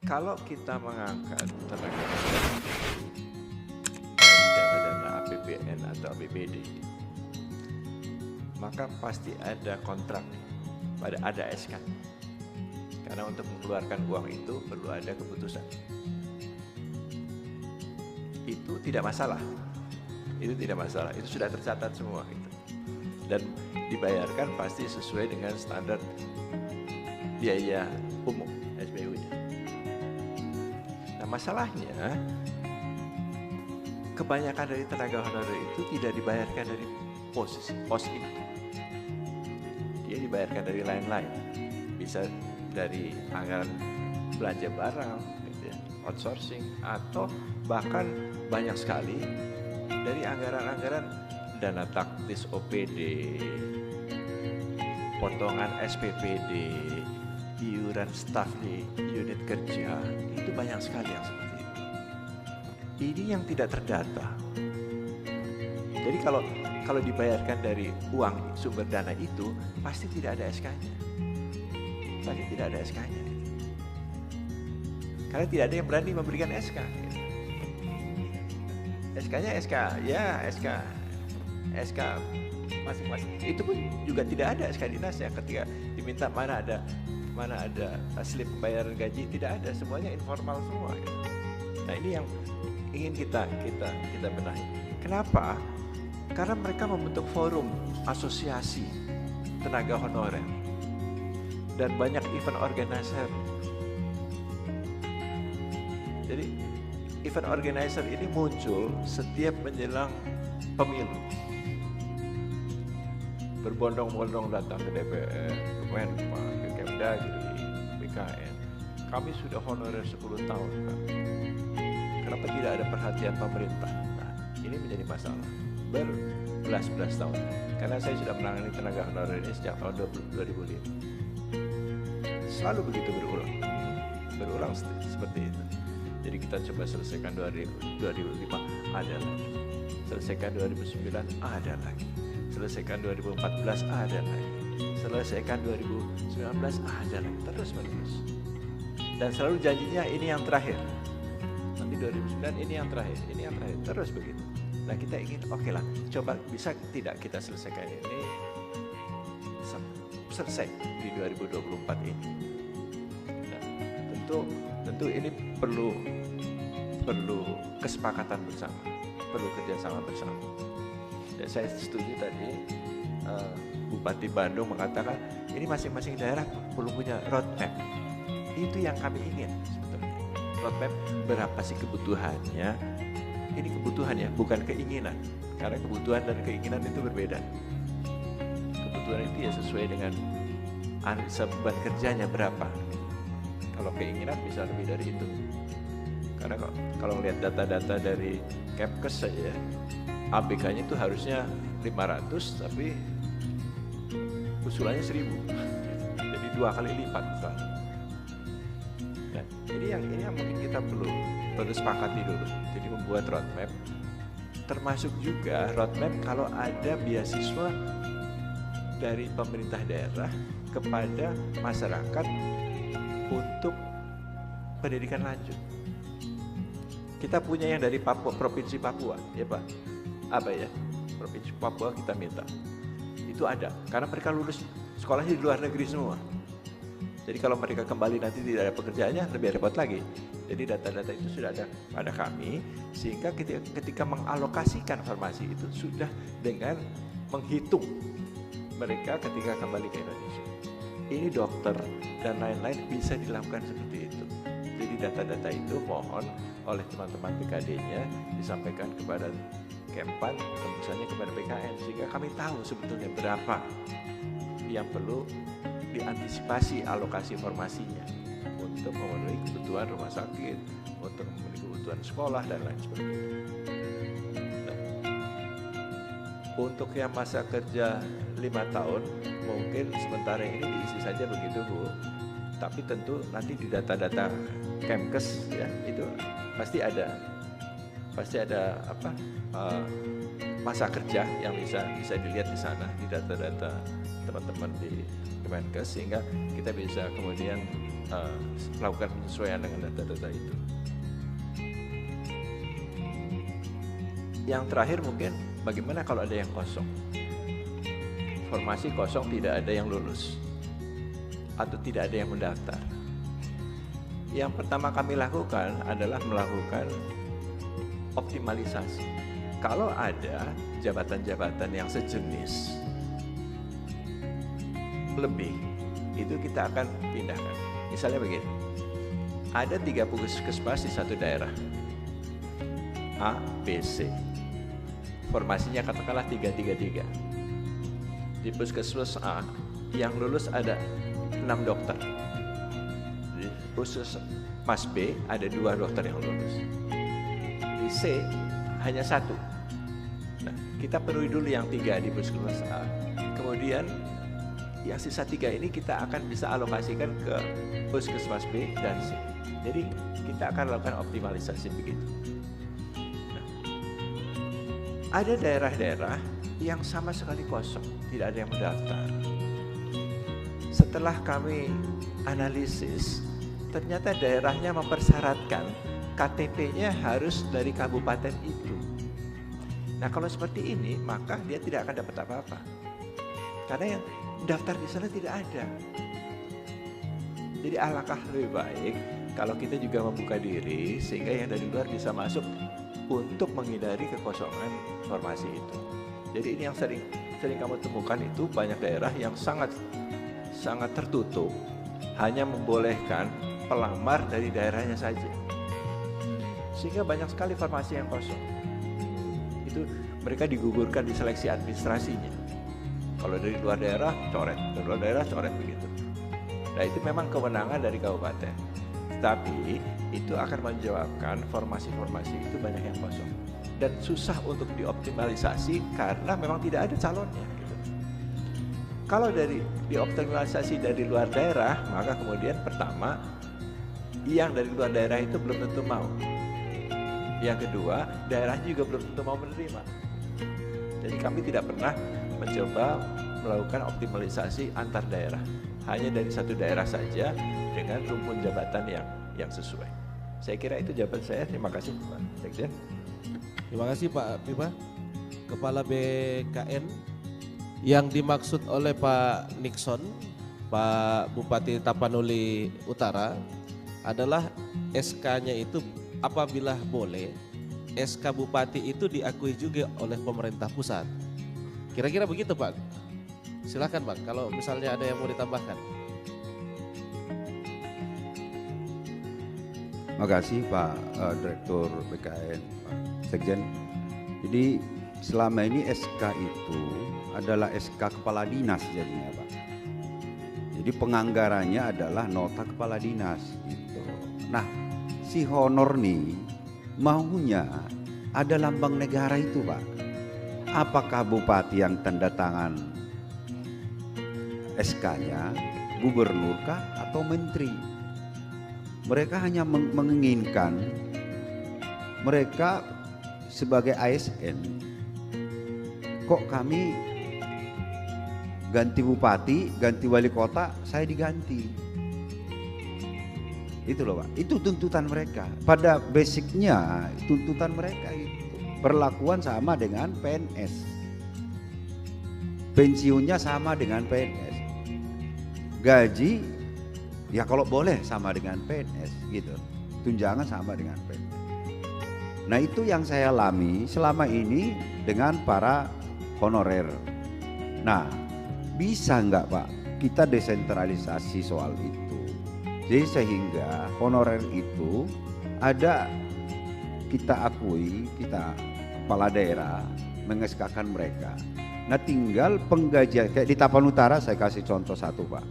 Kalau kita mengangkat tenaga kerja dari dana-dana APBN atau APBD, maka pasti ada kontrak, ada SK. Karena untuk mengeluarkan uang itu perlu ada keputusan. Itu tidak masalah. Itu tidak masalah. Itu sudah tercatat semua gitu. Dan dibayarkan pasti sesuai dengan standar biaya umum SBU-nya. Nah, masalahnya kebanyakan dari tenaga honorer itu tidak dibayarkan dari pos itu. Dia dibayarkan dari lain-lain. Bisa dari anggaran belanja barang, gitu ya, outsourcing, atau bahkan banyak sekali dari anggaran-anggaran dana taktis OPD, potongan SPPD, iuran staf di unit kerja, itu banyak sekali yang seperti itu. Ini yang tidak terdata. Jadi kalau dibayarkan dari uang sumber dana itu, pasti tidak ada SK-nya. Pasti tidak ada SK-nya. Karena tidak ada yang berani memberikan SK. SK-nya SK, ya SK masing-masing. Itu pun juga tidak ada SK dinasnya. Ketika diminta mana ada slip pembayaran gaji, tidak ada. Semuanya informal semua. Nah, ini yang ingin kita benahi. Kenapa? Karena mereka membentuk forum asosiasi tenaga honorer dan banyak event organizer. Jadi event organizer ini muncul setiap menjelang pemilu. Berbondong-bondong datang ke DPR, ke Menpan, ke Kemdagri, BKN. Kami sudah honorer 10 tahun, Pak. Kenapa tidak ada perhatian pemerintah? Nah, ini menjadi masalah. Berbelas-belas tahun. Karena saya sudah menangani tenaga honorer ini sejak tahun 2005. Selalu begitu berulang seperti itu. Jadi kita coba selesaikan 2005, ada lagi. Selesaikan 2009, ada lagi. Selesaikan 2014, ada lagi. Selesaikan 2019, ada lagi. Terus menerus. Dan selalu janjinya ini yang terakhir. Nanti 2009 ini yang terakhir, ini yang terakhir. Terus begitu. Nah, kita ingin oke lah, coba bisa tidak kita selesaikan ini selesai di 2024 ini. Nah, tentu ini perlu kesepakatan bersama, perlu kerjasama bersama. Dan saya setuju tadi Bupati Bandung mengatakan ini masing-masing daerah perlu punya roadmap. Itu yang kami ingin sebetulnya. Roadmap berapa sih kebutuhannya? Ini kebutuhan ya, bukan keinginan. Karena kebutuhan dan keinginan itu berbeda. Kebutuhan itu ya sesuai dengan beban kerjanya berapa. Kalau keinginan bisa lebih dari itu. Karena kalau lihat data-data dari Kemkes saja, ABK-nya itu harusnya 500, tapi usulannya 1000. Jadi 2 kali lipat. Nah, ini yang mungkin kita perlu sepakati dulu. Jadi membuat roadmap, termasuk juga roadmap kalau ada beasiswa dari pemerintah daerah kepada masyarakat untuk pendidikan lanjut. Kita punya yang dari Papua, Provinsi Papua, ya Pak. Apa ya? Provinsi Papua kita minta. Itu ada, karena mereka lulus sekolahnya di luar negeri semua. Jadi kalau mereka kembali nanti tidak ada pekerjaannya, lebih repot lagi. Jadi data-data itu sudah ada pada kami, sehingga ketika mengalokasikan farmasi itu sudah dengan menghitung mereka ketika kembali ke Indonesia. Ini dokter dan lain-lain bisa dilakukan seperti itu. Jadi data-data itu mohon oleh teman-teman BKD-nya disampaikan kepada Kempan, misalnya kepada BKN, sehingga kami tahu sebetulnya berapa yang perlu diantisipasi alokasi formasinya untuk memenuhi kebutuhan rumah sakit, untuk memenuhi kebutuhan sekolah dan lain sebagainya. Nah, untuk yang masa kerja 5 tahun, mungkin sementara ini diisi saja begitu Bu. Tapi tentu nanti di data-data Kemkes ya itu pasti ada masa kerja yang bisa dilihat di sana di data-data teman-teman di Kemenkes, sehingga kita bisa kemudian melakukan penyesuaian dengan data-data itu. Yang terakhir mungkin bagaimana kalau ada yang kosong, formasi kosong, tidak ada yang lulus atau tidak ada yang mendaftar. Yang pertama kami lakukan adalah melakukan optimalisasi. Kalau ada jabatan-jabatan yang sejenis lebih, itu kita akan pindahkan. Misalnya begini, ada 3 puskesmas di satu daerah A, B, C. Formasinya katakanlah 3-3-3. Di puskesmas A yang lulus ada 6 dokter. Di puskesmas B ada 2 dokter yang lulus. Di C hanya 1. Nah, kita penuhi dulu yang 3 di puskesmas A. Kemudian yang sisa 3 ini kita akan bisa alokasikan ke puskesmas B dan C. Jadi kita akan lakukan optimalisasi begitu. Ada daerah-daerah yang sama sekali kosong, tidak ada yang mendaftar. Setelah kami analisis, ternyata daerahnya mempersyaratkan KTP-nya harus dari kabupaten itu. Nah, kalau seperti ini, maka dia tidak akan dapat apa-apa. Karena yang daftar di sana tidak ada. Jadi alangkah lebih baik kalau kita juga membuka diri sehingga yang dari luar bisa masuk untuk menghindari kekosongan formasi itu. Jadi ini yang sering kamu temukan, itu banyak daerah yang sangat tertutup, hanya membolehkan pelamar dari daerahnya saja, sehingga banyak sekali formasi yang kosong. Itu mereka digugurkan di seleksi administrasinya. Kalau dari luar daerah coret, dari luar daerah coret begitu. Nah, itu memang kewenangan dari kabupaten, tapi itu akan menyebabkan formasi-formasi itu banyak yang kosong dan susah untuk dioptimalisasi karena memang tidak ada calonnya gitu. Kalau dioptimalisasi dari luar daerah, maka kemudian pertama, yang dari luar daerah itu belum tentu mau. Yang kedua, daerahnya juga belum tentu mau menerima. Jadi kami tidak pernah mencoba melakukan optimalisasi antar daerah, hanya dari satu daerah saja dengan rumpun jabatan yang sesuai. Saya kira itu jawaban saya. Terima kasih Pak Sekjen. Terima kasih Pak Pipa. Kepala BKN, yang dimaksud oleh Pak Nixon, Pak Bupati Tapanuli Utara, adalah SK-nya itu apabila boleh, SK Bupati itu diakui juga oleh pemerintah pusat. Kira-kira begitu Pak. Silakan Pak, kalau misalnya ada yang mau ditambahkan. Terima kasih Pak Direktur BKN, Pak Sekjen. Jadi selama ini SK itu adalah SK Kepala Dinas jadinya Pak. Jadi penganggarannya adalah nota Kepala Dinas gitu. Nah, si honor nih maunya ada lambang negara itu Pak. Apakah bupati yang tanda tangan SK-nya, gubernur kah atau menteri? Mereka hanya menginginkan mereka sebagai ASN, kok kami ganti bupati, ganti wali kota, saya diganti. Itu loh Pak, itu tuntutan mereka. Pada basicnya tuntutan mereka itu perlakuan sama dengan PNS, pensiunnya sama dengan PNS, gaji ya kalau boleh sama dengan PNS gitu, tunjangan sama dengan PNS. Nah itu yang saya alami selama ini dengan para honorer. Nah bisa nggak Pak kita desentralisasi soal itu, jadi sehingga honorer itu ada, kita akui, kita kepala daerah mengeskakan mereka. Nah tinggal penggajian, kayak di Tapan Utara saya kasih contoh satu Pak,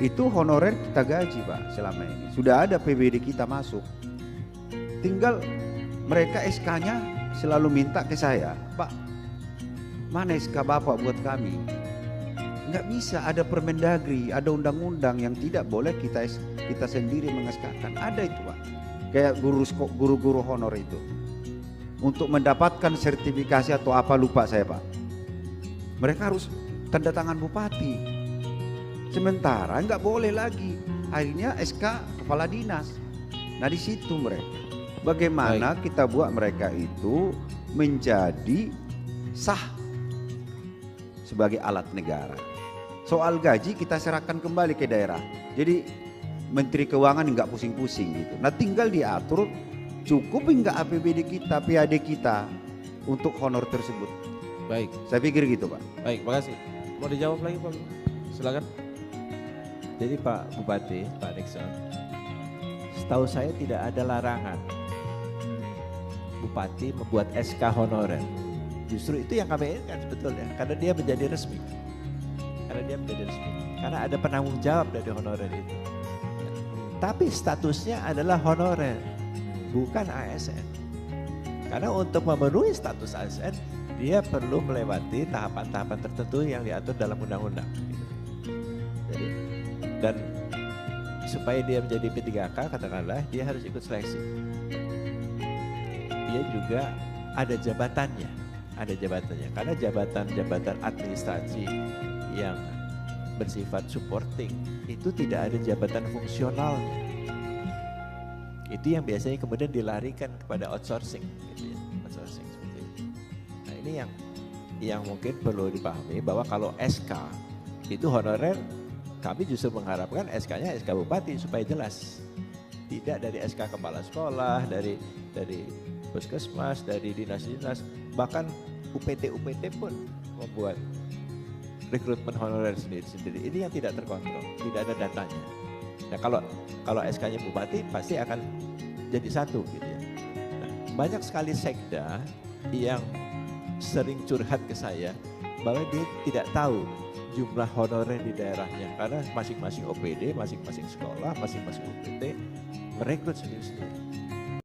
itu honorer kita gaji Pak selama ini. Sudah ada PBD kita masuk. Tinggal mereka SK-nya selalu minta ke saya, Pak, mana SK Bapak buat kami? Nggak bisa, ada Permendagri, ada undang-undang yang tidak boleh kita sendiri mengeskakan. Ada itu Pak. Kayak guru-guru honor itu. Untuk mendapatkan sertifikasi atau apa lupa saya Pak. Mereka harus tanda tangan bupati. Sementara nggak boleh lagi akhirnya SK kepala dinas. Nah di situ mereka. Bagaimana kita buat mereka itu menjadi sah sebagai alat negara. Soal gaji kita serahkan kembali ke daerah. Jadi Menteri Keuangan nggak pusing-pusing gitu. Nah tinggal diatur cukup enggak APBD kita, PAD kita untuk honor tersebut. Baik, Saya pikir gitu Pak. baik, makasih. Mau dijawab lagi Pak? Silakan. Jadi Pak Bupati, Pak Nixon, setahu saya tidak ada larangan Bupati membuat SK honorer. Justru itu yang kami inginkan sebetulnya, karena dia menjadi resmi. Karena ada penanggung jawab dari honorer itu. Tapi statusnya adalah honorer, bukan ASN. Karena untuk memenuhi status ASN, dia perlu melewati tahapan-tahapan tertentu yang diatur dalam undang-undang. Jadi, dan supaya dia menjadi P3K, katakanlah dia harus ikut seleksi. Dia juga ada jabatannya, karena jabatan-jabatan administrasi yang bersifat supporting itu tidak ada jabatan fungsionalnya. Itu yang biasanya kemudian dilarikan kepada outsourcing, gitu ya, outsourcing seperti itu. Nah ini yang mungkin perlu dipahami bahwa kalau SK itu honorer, kami justru mengharapkan SK-nya SK Bupati supaya jelas. Tidak dari SK Kepala Sekolah, dari Puskesmas, dari dinas-dinas, bahkan UPT pun membuat rekrutmen honorer sendiri-sendiri. Ini yang tidak terkontrol, tidak ada datanya. Nah kalau SK-nya Bupati pasti akan jadi satu gitu ya. Nah, banyak sekali sekda yang sering curhat ke saya bahwa dia tidak tahu jumlah honorer di daerahnya karena masing-masing OPD, masing-masing sekolah, masing-masing UPT merekrut sendiri-sendiri.